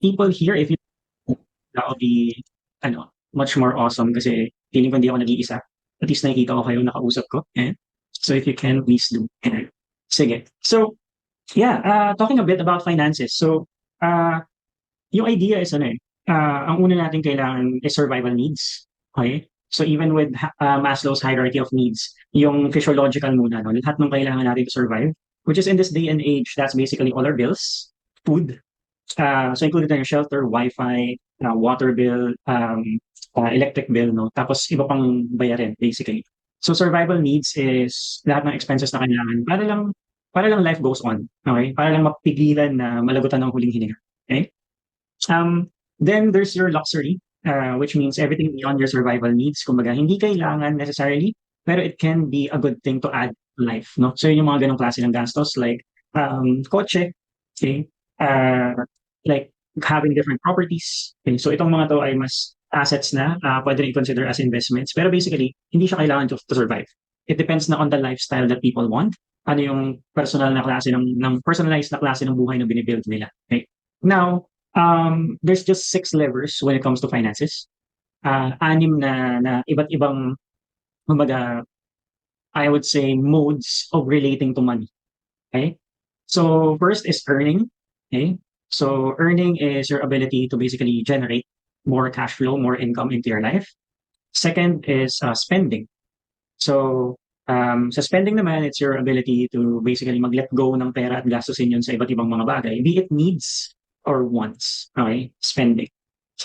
people here, if you, that'll be, much more awesome kasi feeling ko hindi ako nag-iisa. At least nakikita ko kayo, nakausap ko. Eh? So if you can, please do. Eh? Sige. So, yeah, talking a bit about finances. So, uh, yung idea is ang una natin kailangan is survival needs. Okay? So even with Maslow's hierarchy of needs, yung physiological muna, no? Lahat ng kailangan natin to survive, which is in this day and age, that's basically all our bills, food, so included na yung shelter, Wi-Fi, water bill, electric bill, no? Tapos iba pang bayarin, basically. So survival needs is lahat ng expenses na kailangan para lang life goes on. Okay? Para lang mapigilan na malagutan ng huling hininga. Okay? Then there's your luxury, which means everything beyond your survival needs. Kumbaga, hindi kailangan necessarily, pero it can be a good thing to add to life, no? So yun yung mga ganong klase ng gastos like kotse, okay? Uh, like having different properties. Okay? So itong mga to ay mas assets na pwede rin i-consider as investments. Pero basically, hindi siya kailangan to survive. It depends na on the lifestyle that people want. Ano yung personal na klase ng personalized na klase ng buhay na binibuild nila. Okay? Now, there's just six levers when it comes to finances. Anim na iba't ibang, kumbaga, I would say, modes of relating to money. Okay? So first is earning. Okay? So earning is your ability to basically generate more cash flow, more income into your life. Second is spending. So sa spending naman, it's your ability to basically mag-let go ng pera at gastusin yun sa iba't ibang mga bagay, be it needs or wants. Okay? Spending.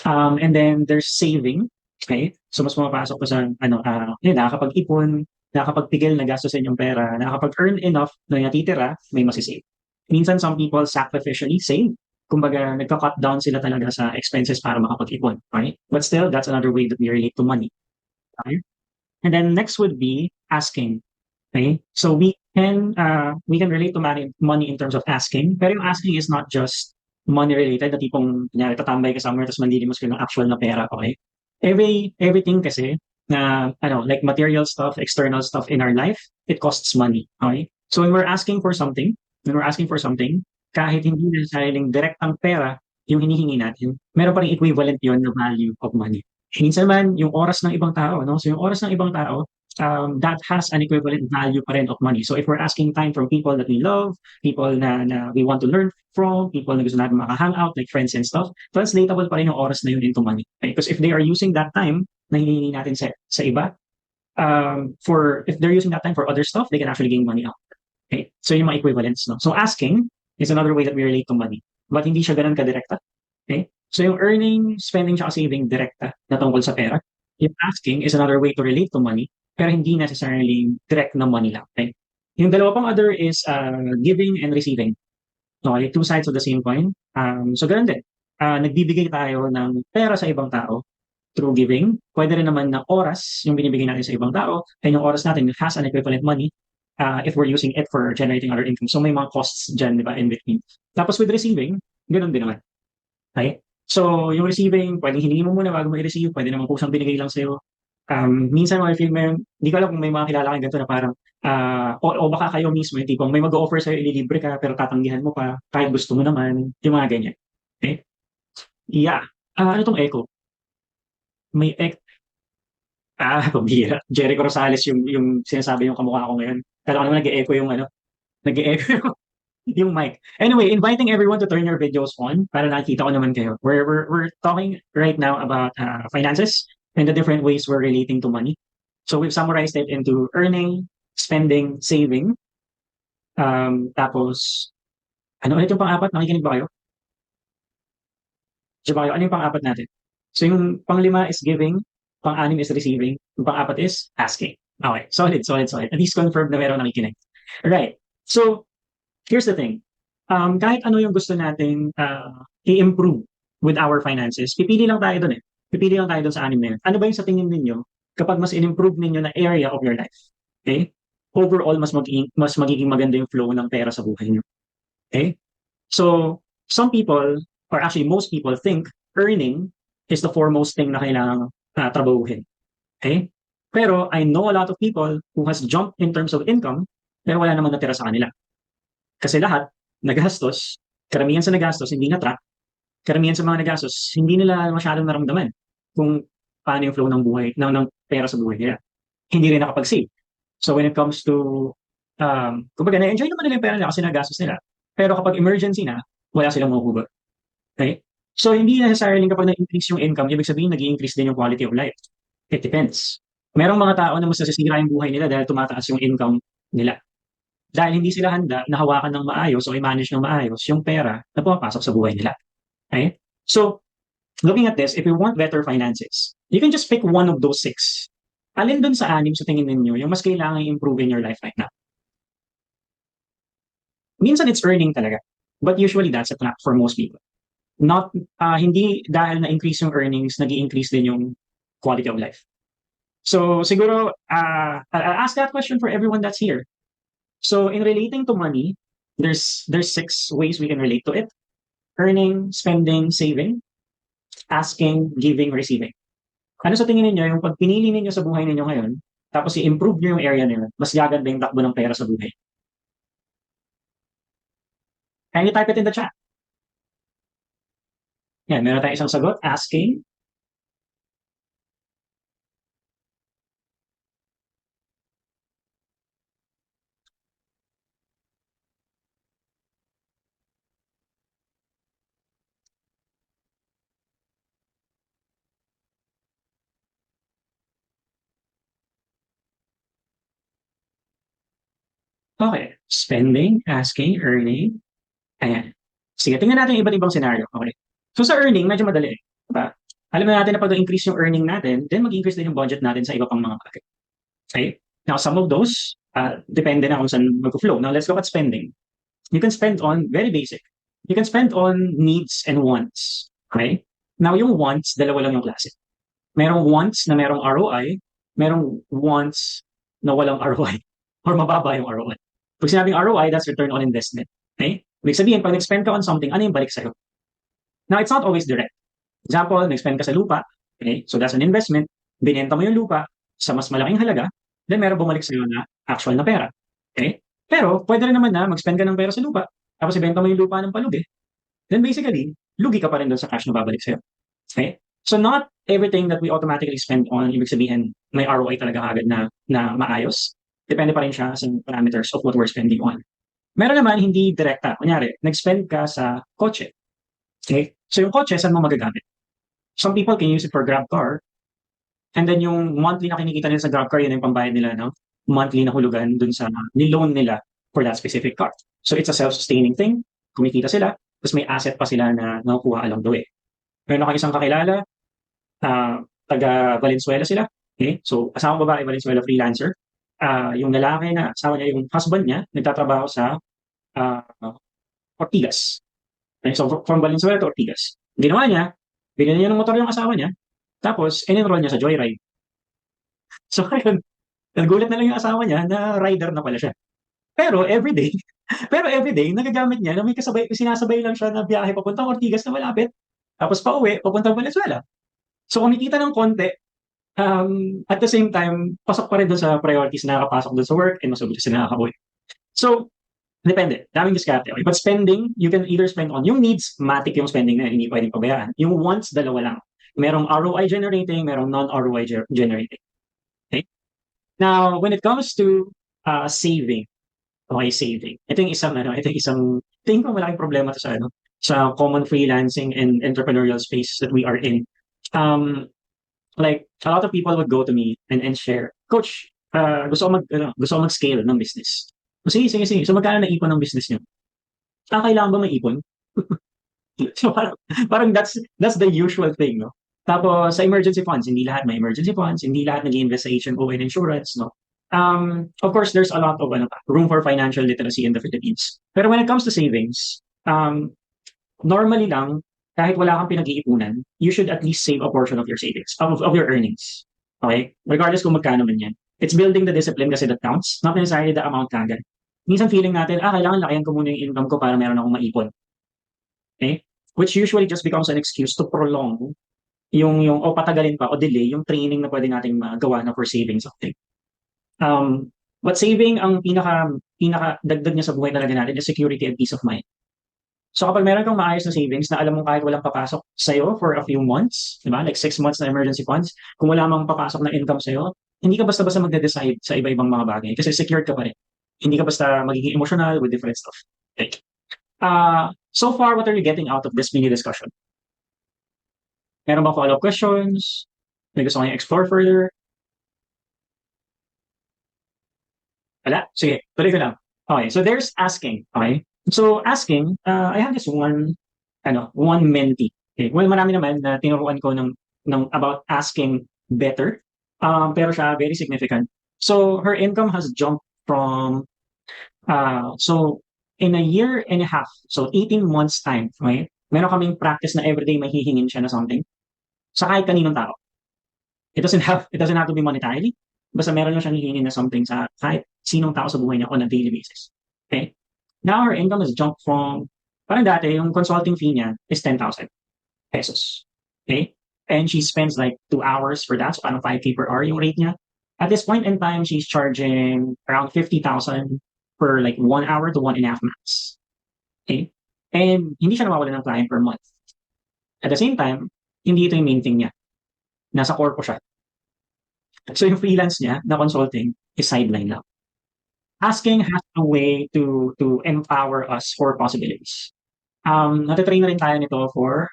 And then there's saving. Okay? So mas pumapasok ko sa yun, nakakapag-ipon, nakakapagpigil na gastusin yung pera, nakakapag-earn enough na natitira, may masisave. Minsan some people sacrificially save. Kumbaga, nagka-cut down sila talaga sa expenses para makapag-ipon. Okay? But still, that's another way that we relate to money. Okay? And then next would be asking. Okay? So we can relate to money in terms of asking, pero yung asking is not just money related, na tipong kunyari tatambay ka somewhere tapos mandili mo sila ng actual na pera, okay? Everything kasi na like material stuff, external stuff in our life, it costs money, okay? So when we're asking for something, kahit hindi necessarily direktang pera yung hinihingi natin, meron pa ring equivalent yon na value of money. Minsan man, yung oras ng ibang tao, no? So yung oras ng ibang tao, that has an equivalent value pa rin of money. So if we're asking time from people that we love, people na we want to learn from, people na gusto natin maka-hangout, like friends and stuff, translatable pa rin yung oras na yun into money. Okay? Because if they are using that time na hinihingi natin sa iba, if they're using that time for other stuff, they can actually gain money out. Okay? So yung mga equivalents, no? So asking is another way that we relate to money. But hindi siya ganun ka-direkta. Okay? So yung earning, spending, tsaka saving, direkta na tungkol sa pera. Yung asking is another way to relate to money, pero hindi necessarily direct na money lang. Okay? Yung dalawa pang other is giving and receiving. Okay? Two sides of the same coin. So ganun din. Nagbibigay tayo ng pera sa ibang tao through giving. Pwede rin naman na oras yung binibigay natin sa ibang tao, and yung oras natin has an equivalent money if we're using it for generating other income. So may mga costs dyan, di ba, in between. Tapos with receiving, ganun din naman. Okay? So, yung receiving, pwedeng hiningi mo muna bago mo i-receive, pwede naman kusang binigay lang sa'yo. Minsan mga film hindi ko alam kung may mga kilala kang ganito na parang, o baka kayo mismo, yung tipong may mag-offer sa'yo, ililibre ka, pero tatanggihan mo pa, kahit gusto mo naman, yung mga ganyan. Okay? Yeah. Ano tong echo? May echo. Pambihira. Jericho Rosales yung sinasabi yung kamukha ko ngayon. Kala ko naman nag-e-echo nag-e-echo yung mic. Anyway, inviting everyone to turn your videos on para nakita ko naman kayo. We're talking right now about finances and the different ways we're relating to money. So we've summarized it into earning, spending, saving. Tapos, ano ulit yung pang-apat? Nakikinig ba kayo? Diba kayo? Ano yung pang-apat natin? So yung pang-lima is giving, pang-anim is receiving, yung pang-apat is asking. Okay, solid, solid, solid. At least confirmed na meron nakikinig. Right. So, here's the thing. Kahit ano yung gusto nating i-improve with our finances, pipili lang tayo dun eh. Pipili lang tayo dun sa anim na yun. Ano ba yung sa tingin ninyo kapag mas in-improve ninyo na area of your life? Okay? Overall, mas magiging maganda yung flow ng pera sa buhay niyo. Okay? So, some people, or actually most people think earning is the foremost thing na kailangan trabahuhin. Okay? Pero I know a lot of people who has jumped in terms of income, pero wala namang natira sa kanila. Kasi lahat nagastos, karamihan sa nagastos hindi na-track, karamihan sa mga nagastos, hindi nila masyadong naramdaman kung paano yung flow ng buhay, ng pera sa buhay nila. Hindi rin nakapag-save. So when it comes to, kumbaga, na-enjoy naman nila yung pera nila kasi nagastos nila. Pero kapag emergency na, wala silang mahuhugot. Okay? So hindi necessarily kapag na-increase yung income, ibig sabihin nag-i-increase din yung quality of life. It depends. Merong mga tao na mas nasisira yung buhay nila dahil tumataas yung income nila. Dahil hindi sila handa na hawakan ng maayos o i-manage ng maayos yung pera na pumapasok sa buhay nila. Okay? So, looking at this, if you want better finances, you can just pick one of those six. Alin dun sa anim sa tingin ninyo yung mas kailangan i-improve in your life right now? Minsan it's earning talaga. But usually that's a trap for most people. Not, hindi dahil na-increase yung earnings, nag increase din yung quality of life. So siguro, I'll ask that question for everyone that's here. So in relating to money, there's six ways we can relate to it. Earning, spending, saving, asking, giving, receiving. Ano sa tingin ninyo yung pag pinili ninyo sa buhay ninyo ngayon, tapos i-improve nyo yung area nyo, mas gaganda yung takbo ng pera sa buhay? Can you type it in the chat? Yan, meron tayong isang sagot, asking. Okay, spending, asking, earning. Ayan. Sige, tingnan natin yung iba't ibang scenario. Okay. So sa earning, medyo madali. Diba? Alam na natin na pag increase yung earning natin, then mag-increase din yung budget natin sa iba pang mga bagay. Okay? Now, some of those, depende na kung saan mag-flow. Now, let's look at spending. You can spend on very basic. You can spend on needs and wants. Okay? Now, yung wants, dalawa lang yung klase. Merong wants na merong ROI, merong wants na walang ROI or mababa yung ROI. Pag sinabing ROI, that's return on investment. Okay? Ibig sabihin, pag nag-spend ka on something, ano yung balik sa'yo? Now, it's not always direct. Example, nag-spend ka sa lupa, okay? So that's an investment. Binenta mo yung lupa sa mas malaking halaga, then meron bumalik sa'yo na actual na pera. Okay? Pero, pwede rin naman na mag-spend ka ng pera sa lupa, tapos ibenta mo yung lupa ng palugi, then basically, lugi ka pa rin doon sa cash na babalik sa'yo. Okay? So not everything that we automatically spend on, ibig sabihin, may ROI talaga agad na maayos. Depende pa rin siya sa parameters of what we're spending on. Meron naman hindi direkta. Kunyari, nag-spend ka sa kotse. Okay? So yung kotse, saan mo magagamit? Some people can use it for grab car. And then yung monthly na kinikita nila sa grab car, yun yung pambayad nila, no? Monthly na hulugan dun sa niloan nila for that specific car. So it's a self-sustaining thing. Kumikita sila, tapos may asset pa sila na nakukuha along the way. Meron ako isang kakilala, taga Valenzuela sila. Okay? So asawang babae, Valenzuela freelancer. Yung lalaki na asawa niya, yung husband niya, nagtatrabaho sa Ortigas. Okay? So from Valenzuela to Ortigas. Ginawa niya, binili niya ng motor yung asawa niya, tapos in-enroll niya sa Joyride. So ngayon, nagulat na lang yung asawa niya na rider na pala siya. Pero everyday, pero everyday, nagagamit niya na may kasabay, sinasabay lang siya na biyahe papuntang Ortigas na malapit, tapos pauwi, papuntang Valenzuela. So kumikita ng konti, at the same time, pasok pa rin doon sa priorities na nakapasok doon sa work and masubok siya nakakauwi. So, depende. Daming diskarte. Okay? But spending, you can either spend on yung needs, matic yung spending na hindi pwedeng pabayaan. Yung wants, dalawa lang. Merong ROI generating, merong non-ROI generating. Okay? Now, when it comes to saving, okay, saving. Tingin ko malaking problema to sa, sa common freelancing and entrepreneurial space that we are in. Like, a lot of people would go to me and share, Coach, gusto ko mag-scale ng business. Sige. So, magkano na ipon ng business niyo? Kailangan ba may ipon? So, parang that's the usual thing, no? Tapos, sa emergency funds, hindi lahat may emergency funds, hindi lahat nag-invest sa HMO and insurance, no? Of course, there's a lot of room for financial literacy in the Philippines. Pero when it comes to savings, normally lang, kahit wala kang pinag-iipunan, you should at least save a portion of your savings, of your earnings. Okay? Regardless kung magkano man yan. It's building the discipline kasi that counts, not necessarily the amount kagad. Minsan feeling natin, kailangan lakayan ko muna yung income ko para meron akong maipon. Okay? Which usually just becomes an excuse to prolong o patagalin pa o delay yung training na pwede nating magawa na for saving something. But saving, ang pinaka dagdag niya sa buhay talaga natin is security and peace of mind. So kapag meron kang maayos na savings na alam mo kahit walang papasok sa'yo for a few months, di ba? Like 6 months na emergency funds, kung wala mang papasok na income sa'yo, hindi ka basta-basta magde-decide sa iba-ibang mga bagay kasi secured ka pa rin. Hindi ka basta magiging emotional with different stuff. Okay. So far, what are you getting out of this mini discussion? Meron ba follow-up questions? May gusto kayong explore further? Wala? Sige, tuloy ko lang. Okay, so there's asking. Okay? So asking, I have this one mentee. Okay? Well, marami naman na tinuruan ko ng about asking better. Pero siya, very significant. So her income has jumped from, so in a year and a half, so 18 months time, okay? Meron kaming practice na everyday may hihingin siya na something sa kahit kaninong tao. It doesn't have to be monetarily. Basta meron lang siyang hihingin na something sa kahit sinong tao sa buhay niya on a daily basis. Okay? Now her income has jumped from, parang dati, yung consulting fee niya is 10,000 pesos. Okay? And she spends like 2 hours for that. So parang 5K per hour yung rate niya. At this point in time, she's charging around 50,000 per like 1 hour to 1.5 max. Okay? And hindi siya nawawala ng client per month. At the same time, hindi ito yung main thing niya. Nasa core ko siya. So yung freelance niya na consulting is sideline lang. Asking has a way to empower us for possibilities. Natitrain na rin tayo nito for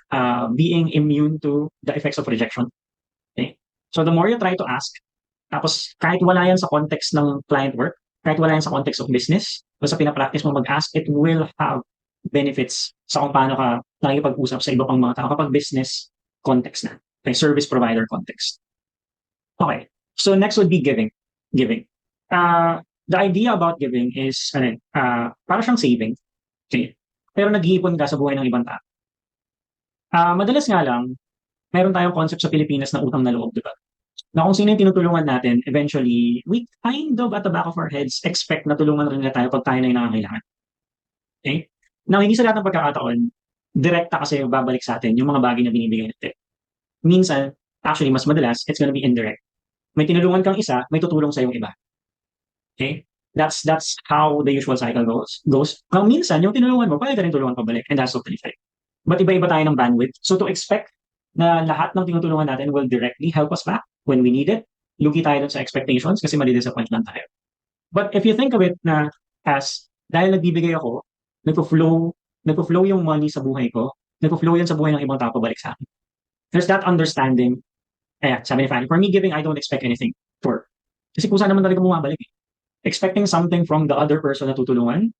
being immune to the effects of rejection. Okay? So the more you try to ask, tapos kahit wala yan sa context ng client work, kahit wala yan sa context of business, basta pinapractice mo mag-ask, it will have benefits sa kung paano ka nakikipag-usap sa iba pang mga tao kapag business context na. Okay, service provider context. Okay. So next would be giving. Giving. The idea about giving is, para siyang saving. Okay. Pero nag-iipon ka sa buhay ng ibang tao. Madalas nga lang, meron tayong concept sa Pilipinas na utang na loob, di ba? Na kung sino yung tinutulungan natin, eventually, we kind of at the back of our heads expect na tulungan rin nila tayo pag tayo na yung nangangailangan. Okay? Now, hindi sa lahat ng pagkakataon, direkta kasi babalik sa atin yung mga bagay na binibigay natin. Minsan, actually, mas madalas, it's gonna be indirect. May tinulungan kang isa, may tutulong sa yung iba. Okay? That's how the usual cycle goes. Now, minsan, yung tinulungan mo, pwede ka rin tulungan pabalik, and that's totally fine. But iba-iba tayo ng bandwidth. So to expect na lahat ng tinutulungan natin will directly help us back when we need it, lugi tayo dun sa expectations kasi madi-disappoint lang tayo. But if you think of it na as, dahil nagbibigay ako, nagpo-flow yung money sa buhay ko, nagpo-flow yan sa buhay ng ibang tao pabalik sa akin. There's that understanding. Sabi ni Fanny, for me giving, I don't expect anything for. Kasi kusa naman talaga bumabalik eh. Expecting something from the other person na tutulungan,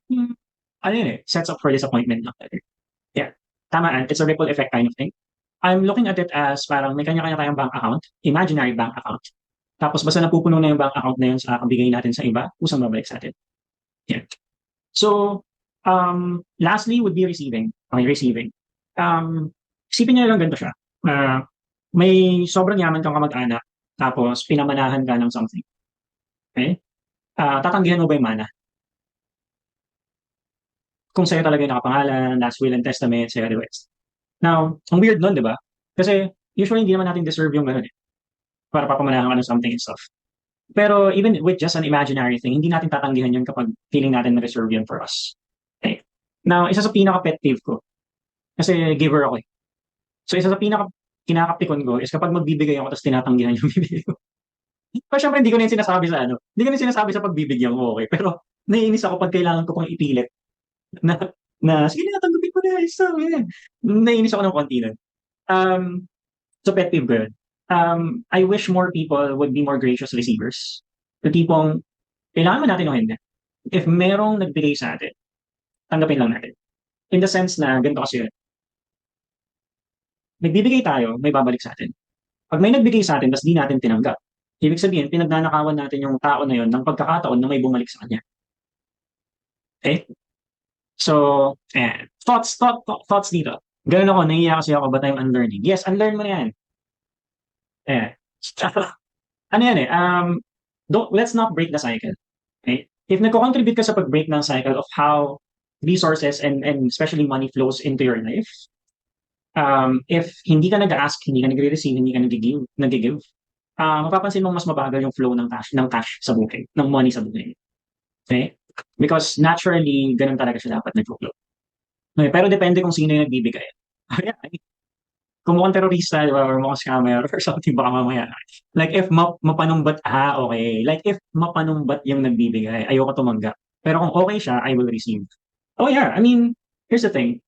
ano yun sets up for disappointment lang. Yeah, tamaan. It's a ripple effect kind of thing. I'm looking at it as parang may kanya-kanya tayong bank account, imaginary bank account. Tapos basta napupuno na yung bank account na yun sa kabigay natin sa iba, kusang babalik sa atin. Yeah. So, lastly would be receiving. Okay, receiving. Isipin niyo lang ganito siya. May sobrang yaman kang kamag-anak, tapos pinamanahan ka ng something. Okay? Tatanggihan mo ba yung mana? Kung sa'yo talaga yung nakapangalan, last will and testament, sa'yo the rest. Now, ang weird nun, di ba? Kasi usually hindi naman natin deserve yung gano'n eh. Para papamanahan ka ng something and stuff. Pero even with just an imaginary thing, hindi natin tatanggihan yun kapag feeling natin na reserve yun for us. Okay? Now, isa sa pinaka-pet peeve ko, kasi giver ako eh. So isa sa kinakapikon ko is kapag magbibigay ako tapos tinatanggihan yung bibigay ko. Pero syempre hindi ko na yung sinasabi sa ano. Hindi ko na yung sinasabi sa pagbibigyan ko, okay. Pero naiinis ako pag kailangan ko pang ipilit na, sige na, tanggapin ko na, isa, yan. Naiinis ako ng konti nun. So pet peeve ko yun. I wish more people would be more gracious receivers. The tipong, kailangan mo natin o hindi. If merong nagbigay sa atin, tanggapin lang natin. In the sense na, ganito kasi yun. Nagbibigay tayo, may babalik sa atin. Pag may nagbigay sa atin, tapos di natin tinanggap, ibig sabihin, pinagnanakawan natin yung tao na yun ng pagkakataon na may bumalik sa kanya. Okay? So, thoughts dito. Ganun ako, naiiyak kasi ako, ba't I'm unlearning? Yes, unlearn mo na yan. Ano yan eh, let's not break the cycle. Okay? If nagko-contribute ka sa pag-break ng cycle of how resources and especially money flows into your life, if hindi ka nag-ask, hindi ka nagre-receive, hindi ka nag-give, mapapansin mong mas mabagal yung flow ng cash sa buhay, ng money sa buhay. Okay? Because naturally, ganun talaga siya dapat nag-flow. Okay, pero depende kung sino yung nagbibigay. Ayan, kung mukhang terorista, di ba, or mukhang scammer or something, baka mamaya. Like if mapanumbat, okay. Like if mapanumbat yung nagbibigay, ayoko tumanggap. Pero kung okay siya, I will receive. Oh yeah, I mean, here's the thing.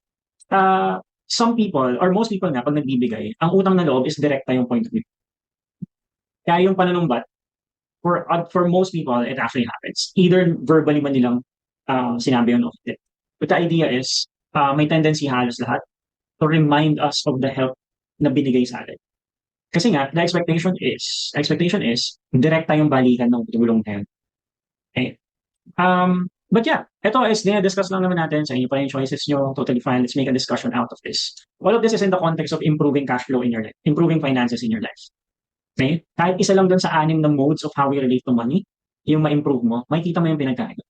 Some people, or most people nga, pag nagbibigay, ang utang na loob is direkta yung point of view. Kaya yung pananumbat, for most people, it actually happens. Either verbally man nilang sinabi yun of it. But the idea is, may tendency halos lahat to remind us of the help na binigay sa atin. Kasi nga, the expectation is, direkta yung balikan ng tulong na yun. Okay? But yeah, ito is discuss lang naman natin sa inyo pa yung choices nyo. Totally fine. Let's make a discussion out of this. All of this is in the context of improving cash flow in your life, improving finances in your life. Okay? Kahit isa lang dun sa anim na modes of how we relate to money, yung ma-improve mo, makikita mo yung pinagkaiba.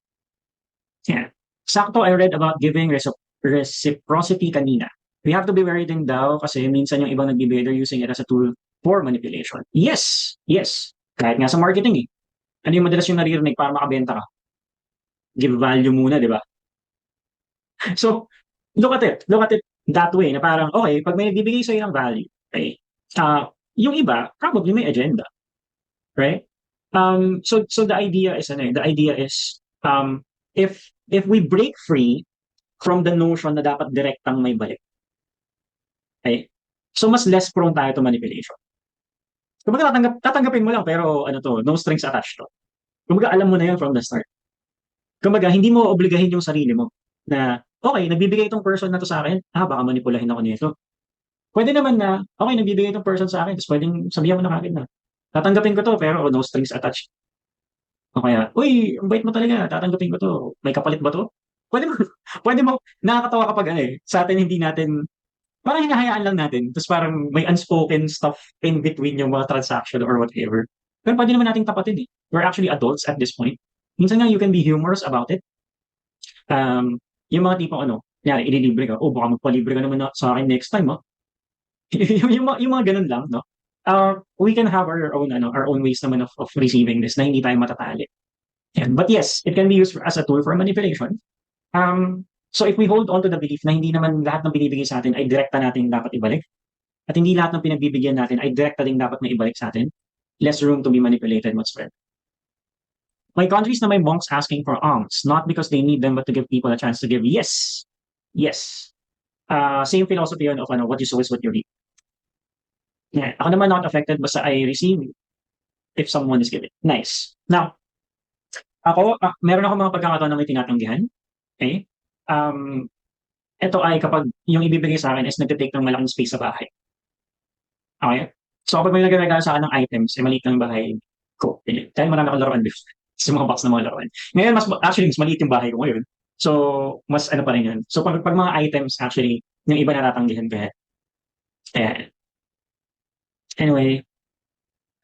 Yeah. Sakto, I read about giving reciprocity kanina. We have to be very din daw kasi minsan yung ibang nagbibigay, they're using it as a tool for manipulation. Yes, yes. Kahit nga sa marketing eh. Ano yung madalas yung naririnig para makabenta ka? Give value muna, di ba? So, look at it that way na parang, okay, pag may nagbibigay sa'yo ng value, okay, yung iba, probably may agenda, right? So the idea is, if we break free from the notion na dapat direktang may balik, okay, so mas less prone tayo to manipulation. Kumbaga tatanggapin mo lang pero ano to, no strings attached to. Kumbaga alam mo na yun from the start. Kumbaga hindi mo obligahin yung sarili mo na okay, nagbibigay itong person na to sa akin, baka manipulahin ako nito. Pwede naman na, okay, nagbibigay itong person sa akin, tapos pwedeng sabihan mo na kagad na, tatanggapin ko to, pero no strings attached. O kaya, uy, ang bait mo talaga, tatanggapin ko to. May kapalit ba to? Pwede mo, pwede mo, nakakatawa kapag sa atin hindi natin, parang hinahayaan lang natin, tapos parang may unspoken stuff in between yung mga transaction or whatever. Pero pwede naman nating tapatin eh. We're actually adults at this point. Minsan nga you can be humorous about it. Yung mga tipong kunyari, ililibre ka, baka magpalibre ka naman sa akin next time, yung mga ganun lang, no? We can have our own ways naman of receiving this na hindi tayo matatali. But yes, it can be used as a tool for manipulation. So if we hold on to the belief na hindi naman lahat ng binibigay sa atin ay direkta natin dapat ibalik, at hindi lahat ng pinagbibigyan natin ay direkta din dapat na ibalik sa atin, less room to be manipulated whatsoever. My countries na may monks asking for alms, not because they need them, but to give people a chance to give. Yes. Yes. Same philosophy yun of what you sow is what you reap. Yeah. Ako naman not affected, basta I receive if someone is giving. Nice. Now, ako, meron ako mga pagkakataon na may tinatanggihan. Okay? Ito ay kapag yung ibibigay sa akin is nagtitake ng malaking space sa bahay. Okay? So kapag may nagregalo sa akin ng items, maliit lang bahay ko. Dahil marami akong laruan before. Sa mga box na mga laruan. Ngayon, mas maliit yung bahay ko ngayon. So, mas pa rin yun. So pag mga items, actually, yung iba natatanggihan kaya. Ayan. Anyway,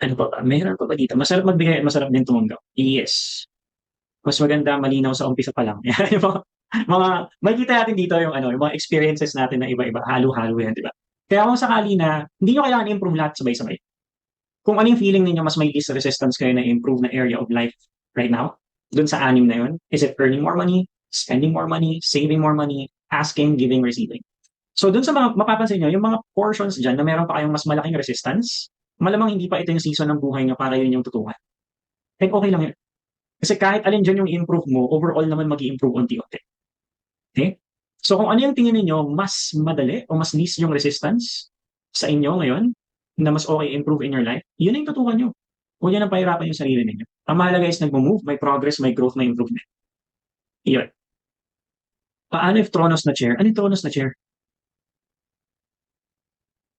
ano pa ba? Mayroon pa ba dito? Masarap magbigay at masarap din tumanggap. Yes. Mas maganda malinaw sa umpisa pa lang. Yung makikita natin dito yung mga experiences natin na iba-iba, halo-halo yan, di ba? Kaya kung sakali na, hindi nyo kailangan i-improve lahat sabay-sabay. Kung ano yung feeling ninyo, mas may least resistance kayo na improve na area of life right now, dun sa anim na yun, is it earning more money, spending more money, saving more money, asking, giving, receiving? So dun sa mga, mapapansin nyo, yung mga portions dyan na meron pa kayong mas malaking resistance, malamang hindi pa ito yung season ng buhay nyo para yun yung tutukan. Like, okay lang yun. Kasi kahit alin dyan yung improve mo, overall naman mag-i-improve unti-unti. Okay? So kung ano yung tingin niyo mas madali o mas least yung resistance sa inyo ngayon, na mas okay improve in your life, yun yung tutukan nyo. Huwag nyo nang pahirapan yung sarili ninyo. Ang mahalaga is nag-move, may progress, may growth, may improvement. Iyon. Paano if Tronos na chair? Ano yung Tronos na chair?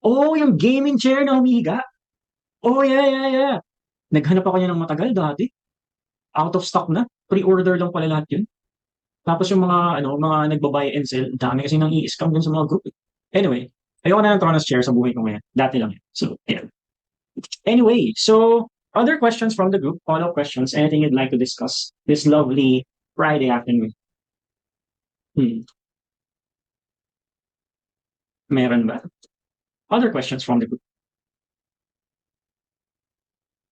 Oh, yung gaming chair na humihiga. Oh, yeah. Naghanap ako niya ng matagal dati. Out of stock na. Pre-order lang pala lahat yun. Tapos yung mga nagbabuy and sell, dami kasi nang i-scam dun sa mga group. Anyway, ayoko na ng Tronos chair sa buhay ko ngayon. Dati lang yun. So, yeah. Anyway, so other questions from the group, follow-up questions, anything you'd like to discuss this lovely Friday afternoon? Meron ba? Other questions from the group?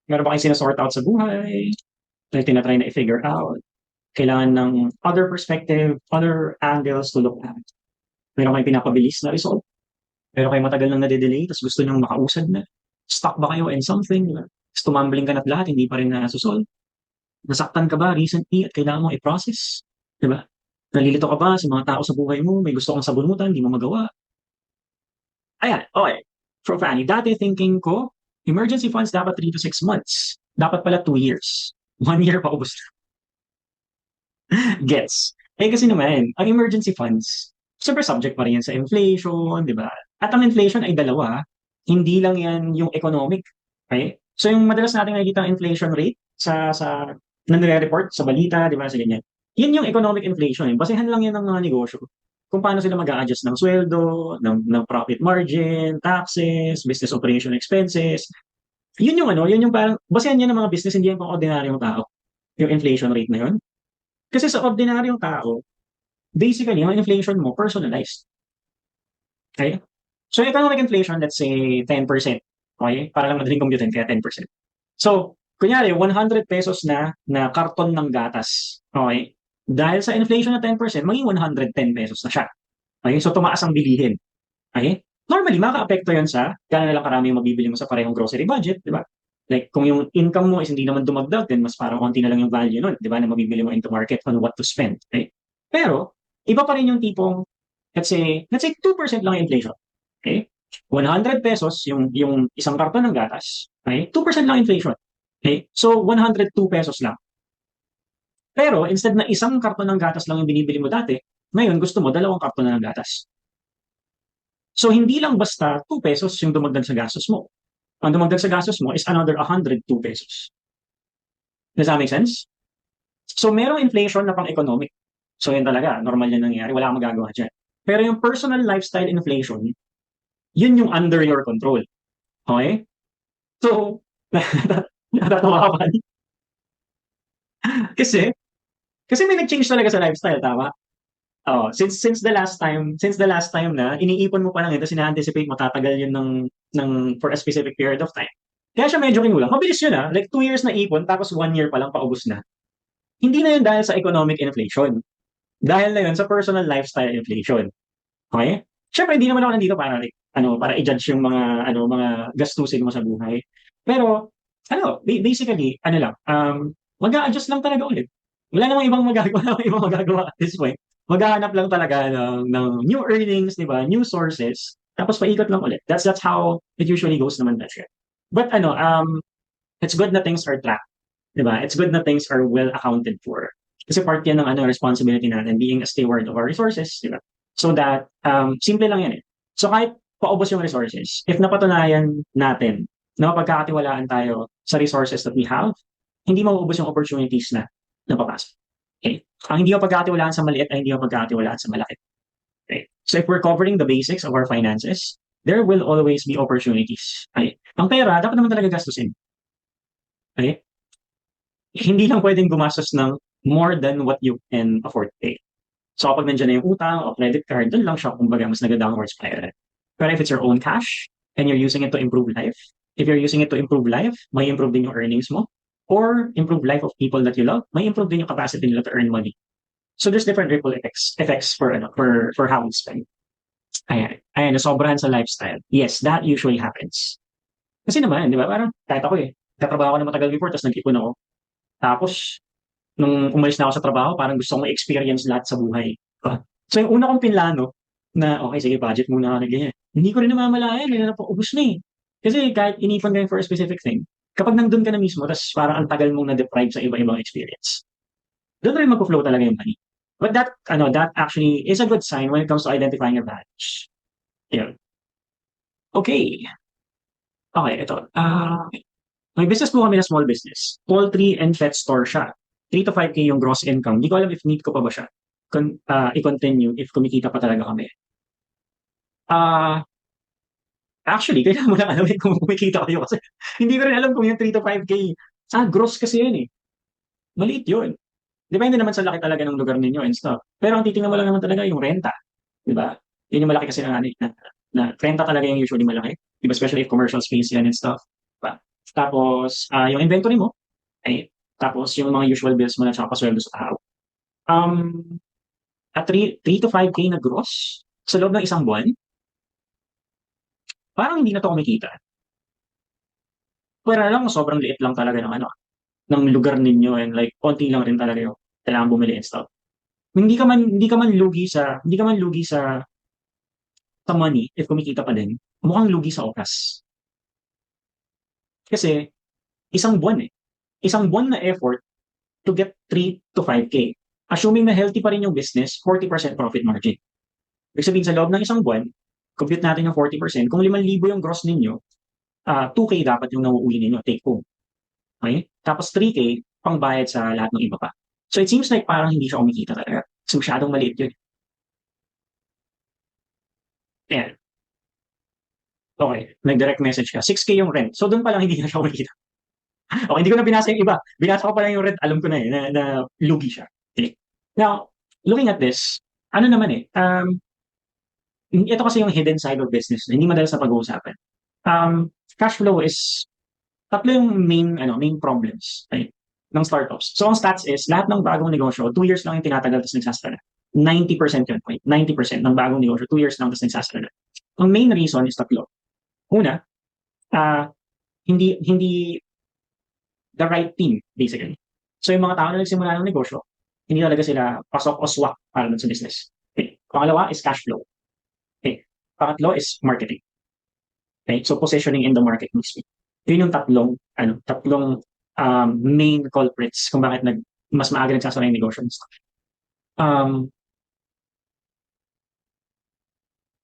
Meron ba kayong sinasort out sa buhay? Like, tinatry na i-figure out? Kailangan ng other perspective, other angles to look at? Meron kayong pinapabilis na result. Meron kayong matagal nang nade-delay, tapos gusto nyong makausad na. Stuck ba kayo in something? Diba? Tapos tumambling ka na't lahat, hindi pa rin nasusolve. Nasaktan ka ba recently at kailangan mo i-process? Diba? Nalilito ka ba sa mga tao sa buhay mo? May gusto kang sabunutan, hindi mo magawa. Ayan, okay. For Fanny, dati thinking ko, emergency funds dapat 3 to 6 months. Dapat pala 2 years. 1 year pa ubos. Gets. Eh kasi naman, ang emergency funds, super subject pa rin yan sa inflation, di ba? At ang inflation ay dalawa, hindi lang yan yung economic. Okay? So yung madalas natin nakikita ang inflation rate sa nire-report sa balita, di ba, sa ganyan. Yun yung economic inflation. Basehan lang yan ng mga negosyo. Kung paano sila mag-a-adjust ng sweldo, ng profit margin, taxes, business operation expenses. Yun yung ano, yun yung parang, basehan yan ng mga business, hindi yan pang ordinaryong tao. Yung inflation rate na yun. Kasi sa ordinaryong tao, basically, ang inflation mo, personalized. Okay? So, economic inflation, let's say 10%. Okay? Para lang madaling computin, kaya 10%. So, kunyari, 100 pesos na karton ng gatas. Okay? Dahil sa inflation na 10%, maging 110 pesos na siya. Okay? So, tumaas ang bilihin. Okay? Normally, maka-apekto yun sa gano'n na lang karami yung mabibili mo sa parehong grocery budget, di ba? Like, kung yung income mo is hindi naman dumagdag, then mas parang konti na lang yung value nun, di ba, na mabibili mo into market on what to spend. Okay? Pero, iba pa rin yung tipong, let's say 2% lang yung inflation. Okay? 100 pesos yung isang karton ng gatas. Okay? 2% lang inflation. Okay? So, 102 pesos lang. Pero, instead na isang karton ng gatas lang yung binibili mo dati, ngayon gusto mo dalawang karton na ng gatas. So, hindi lang basta 2 pesos yung dumagdag sa gastos mo. Ang dumagdag sa gastos mo is another 102 pesos. Does that make sense? So, merong inflation na pang-economic. So, yun talaga, normal yan nangyayari. Wala kang magagawa dyan. Pero yung personal lifestyle inflation, yun yung under your control. Okay? So, natatawa ka pa. Kasi, kasi may nag-change talaga sa lifestyle, tama? Oh, since the last time na iniipon mo pa lang ito, sina-anticipate mo tatagal yun ng for a specific period of time. Kaya siya medyo kinulang. Mabilis yun ah. Like 2 years na ipon, tapos 1 year pa lang paubos na. Hindi na yun dahil sa economic inflation. Dahil na yun sa personal lifestyle inflation. Okay? Siyempre, hindi naman ako nandito para like, para i-judge yung mga gastusin mo sa buhay. Pero basically, lang, mag-a-adjust lang talaga ulit. Wala namang ibang magagawa, wala namang ibang magagawa at this point. Maghahanap lang talaga ng new earnings, di ba? New sources. Tapos paikot lang ulit. That's how it usually goes naman that shit. But it's good na things are tracked. Di ba? It's good na things are well accounted for. Kasi part yan ng responsibility natin, being a steward of our resources, di ba? So that, simple lang yan eh. So kahit paubos yung resources, if napatunayan natin na mapagkakatiwalaan tayo sa resources that we have, hindi mauubos yung opportunities na napapasok. Okay? Ang hindi mapagkakatiwalaan sa maliit ay hindi mapagkakatiwalaan sa malaki. Okay? So if we're covering the basics of our finances, there will always be opportunities. Okay? Ang pera, dapat naman talaga gastusin. Okay? Hindi lang pwedeng gumastos ng more than what you can afford to pay. So kapag nandiyan na yung utang o credit card, doon lang siya kumbaga mas nag-downward spiral. But if it's your own cash and you're using it to improve life, if you're using it to improve life, may improve din yung earnings mo or improve life of people that you love, may improve din yung capacity nila to earn money. So there's different ripple effects for how we spend. Ayan, nasobrahan sa lifestyle. Yes, that usually happens. Kasi naman, di ba, parang kahit ako katrabaho ko na matagal before, tapos nag-ipon ako. Tapos, nung umalis na ako sa trabaho, parang gusto kong ma-experience lahat sa buhay. So yung una kong pinlano, na okay, sige, budget muna ako na ganyan. Hindi ko rin namamalayan, na napaubos na eh. Kasi kahit inipon ka for a specific thing, kapag nandun ka na mismo, tapos parang ang tagal mong na-deprive sa iba-ibang experience, doon rin mag-flow talaga yung money. But that actually is a good sign when it comes to identifying your values. Yun. Okay. Okay, ito. May business po kami na small business. Poultry and pet store siya. 3 to 5K yung gross income. Hindi ko alam if need ko pa ba siya. I-continue if kumikita pa talaga kami. Actually, kailangan mo lang alam kung kumikita kayo kasi hindi ko rin alam kung yung 3 to 5K. Gross kasi yun eh. Maliit yun. Depende naman sa laki talaga ng lugar ninyo and stuff. Pero ang titingnan mo lang naman talaga yung renta. Di ba? Yun yung malaki kasi na renta talaga yung usually malaki. Diba? Especially if commercial space yan and stuff. Diba? Tapos, yung inventory mo, tapos yung mga usual bills mo na tsaka pasweldo sa tao. At 3 to 5K na gross sa loob ng isang buwan, parang hindi na 'to kumikita. Pwera lang sobrang liit lang talaga ng ano, ng lugar ninyo and like konti lang rin talaga yung kailangang bumili and stuff. Hindi ka man lugi sa money if kumikita pa din. Mukhang lugi sa oras. Kasi isang buwan eh. Isang buwan na effort to get 3 to 5K. Assuming na healthy pa rin yung business, 40% profit margin. Ibig sabihin sa loob ng isang buwan, compute natin yung 40%, kung 5,000 yung gross ninyo, 2K dapat yung nauuwi ninyo, take home. Okay? Tapos 3K, pangbayad sa lahat ng iba pa. So it seems like parang hindi siya kumikita talaga. So masyadong maliit yun. Ayan. Okay. Nag-direct message ka. 6K yung rent. So doon pa lang hindi na siya kumikita. Okay, hindi ko na binasa yung iba. Binasa ko pa lang yung rent. Alam ko na eh, na lugi siya. Okay. Now, looking at this, ano naman eh, ito kasi yung hidden side of business na hindi madalas na pag-uusapan. Cash flow is tatlo yung main problems right, ng startups. So ang stats is lahat ng bagong negosyo, 2 years lang yung tinatagal tapos nagsasara. 90% yun, point. 90% ng bagong negosyo, 2 years lang tapos nagsasara. Ang main reason is tatlo. Una, uh, hindi the right team, basically. So yung mga tao na nagsimula ng negosyo, hindi talaga sila pasok o swak para dun sa business. Okay. Pangalawa is cash flow. Okay. Pangatlo is marketing. Okay. So positioning in the market mismo. Yun yung tatlong main culprits kung bakit mas maaga nagsasara yung negosyo. Um,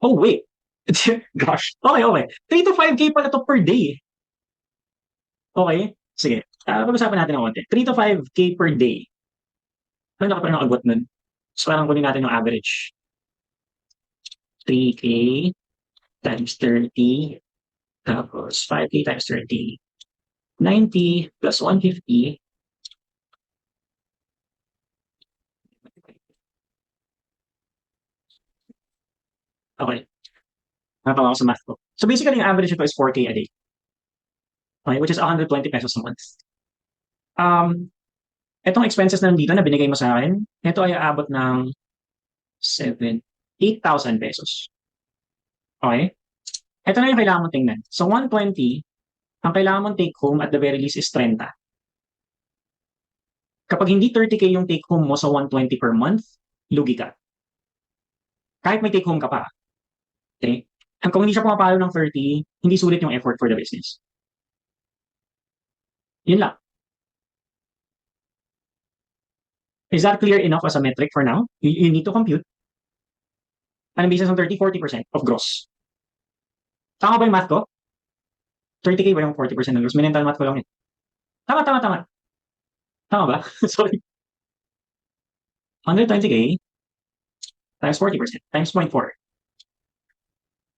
oh wait. Gosh. Okay, okay. 3 to 5K pala to per day. Okay. Sige. Pag-usapan natin ng konti. 3 to 5K per day. Ano na ka pa ng agwat nun? So parang kunin natin yung average. 3K times 30 tapos 5K times 30. 90 plus 150. Okay. Napaka ako sa math ko. So basically, yung average ito is 4K a day. Okay, which is 120 pesos a month. Itong expenses na nandito na binigay mo sa akin, ito ay aabot ng 7, 8,000 pesos. Okay? Ito na yung kailangan mong tingnan. So 120, ang kailangan mong take home at the very least is 30. Kapag hindi 30K yung take home mo sa 120 per month, lugi ka. Kahit may take home ka pa. Okay? Kung hindi siya pumapalo ng 30, hindi sulit yung effort for the business. Yun lang. Is that clear enough as a metric for now? You need to compute. Anong basis ng 30? 40% of gross. Tama ba yung math ko? 30K ba yung 40% ng gross? Mental math ko lang yun. Tama, tama, tama. Tama ba? Sorry. 120K times 40% times 0.4.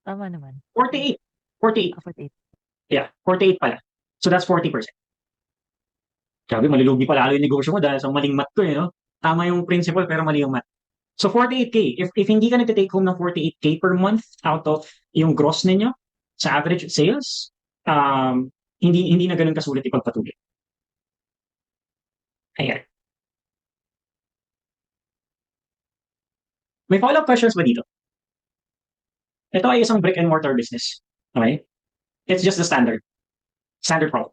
Tama naman. 48. 48. 48. Yeah, 48 pala. So that's 40%. Sabi, malulugi pa lalo yung negosyo mo dahil sa maling math ko, no? Tama yung principle pero mali yung math. So 48K. If hindi ka nag-take home ng 48K per month out of yung gross ninyo sa average sales, hindi na ganun kasulit ipagpatuloy. Ayan. May follow-up questions ba dito? Ito ay isang brick and mortar business. Okay? It's just the standard problem.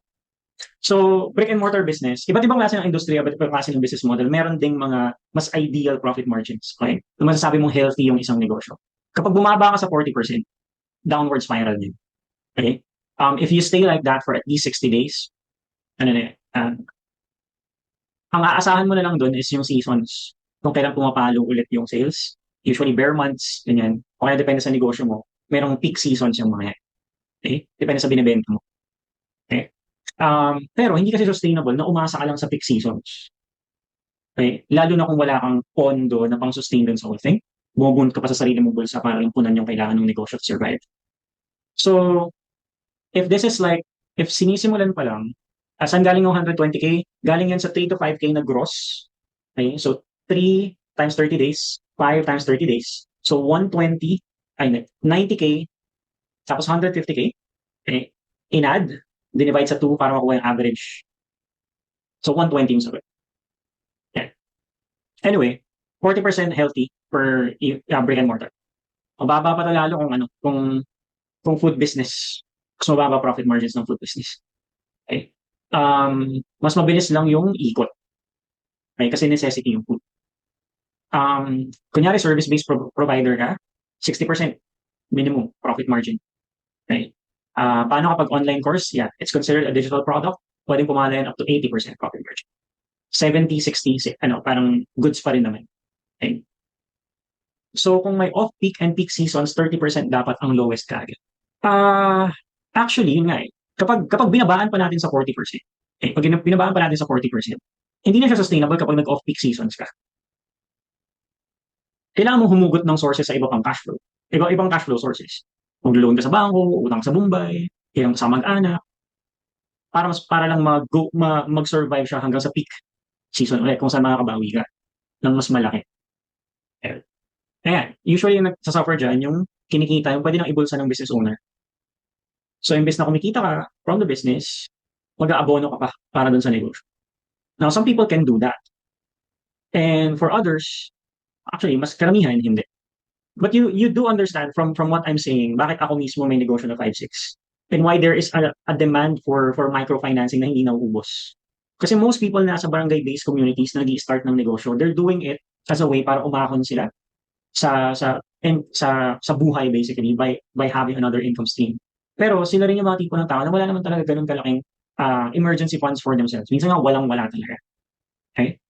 So, brick and mortar business, iba't ibang klase ng industriya, iba't ibang klase ng business model, meron ding mga mas ideal profit margins. Okay? Kung masasabi mong healthy yung isang negosyo. Kapag bumaba ka sa 40%, downward spiral din. Okay? If you stay like that for at least 60 days, ano na yan, ang aasahan mo na lang doon is yung seasons. Kung kailan pumapalo ulit yung sales. Usually bare months, ganyan. O kaya depende sa negosyo mo, merong peak seasons yung mga yan. Okay? Depende sa binibenta mo. Okay? Pero hindi kasi sustainable na umasa ka lang sa peak seasons. Okay? Lalo na kung wala kang pondo na pang-sustain dun sa whole thing. Bumubunot ka pa sa sarili mong bulsa para lang punan yung kailangan ng negosyo to survive. So, if this is like, if sinisimulan pa lang, saan galing yung 120K? Galing yan sa 3 to 5K na gross. Okay? So, 3 times 30 days, 5 times 30 days. So, 120, 90K, tapos 150K. Okay? In-add, divide sa 2 para makuha yung average. So, 120 yung sagot. Yeah. Anyway, 40% healthy per brick and mortar. Mababa pa lalo kung ano, kung food business. Mas mababa profit margins ng food business. Okay? Mas mabilis lang yung ikot. Okay? Kasi necessity yung food. Kunyari service-based provider ka, 60% minimum profit margin. Okay? Paano kapag online course? Yeah, it's considered a digital product. Pwedeng pumala yan up to 80% profit margin. 70, 60, ano, parang goods pa rin naman. Okay? So kung may off-peak and peak seasons, 30% dapat ang lowest kagad. Ah, actually, yun nga eh. Kapag binabaan pa natin sa 40%, pag binabaan pa natin sa 40%, hindi na siya sustainable kapag nag-off-peak seasons ka. Kailangan mong humugot ng sources sa iba pang cash flow. Ibang cash flow sources. Mag-loan ka sa bangko, utang sa Mumbai, ilang sa mag-anak, para lang mag-survive siya hanggang sa peak season ulit kung saan makakabawi ka ng mas malaki. Ayan, usually yung nagsasuffer dyan, yung kinikita, yung pwede nang ibulsa ng business owner. So, imbes na kumikita ka from the business, mag-aabono ka pa para dun sa negosyo. Now, some people can do that. And for others, actually, mas karamihan, hindi. But you do understand from what I'm saying, bakit ako mismo may negosyo na 5-6. And why there is a demand for microfinancing na hindi nauubos. Kasi most people na sa barangay-based communities na nag-start ng negosyo, they're doing it as a way para umahon sila sa buhay basically by having another income stream. Pero sila rin yung mga tipo ng tao na wala naman talaga ganun kalaking emergency funds for themselves. Minsan nga walang-wala talaga. Okay?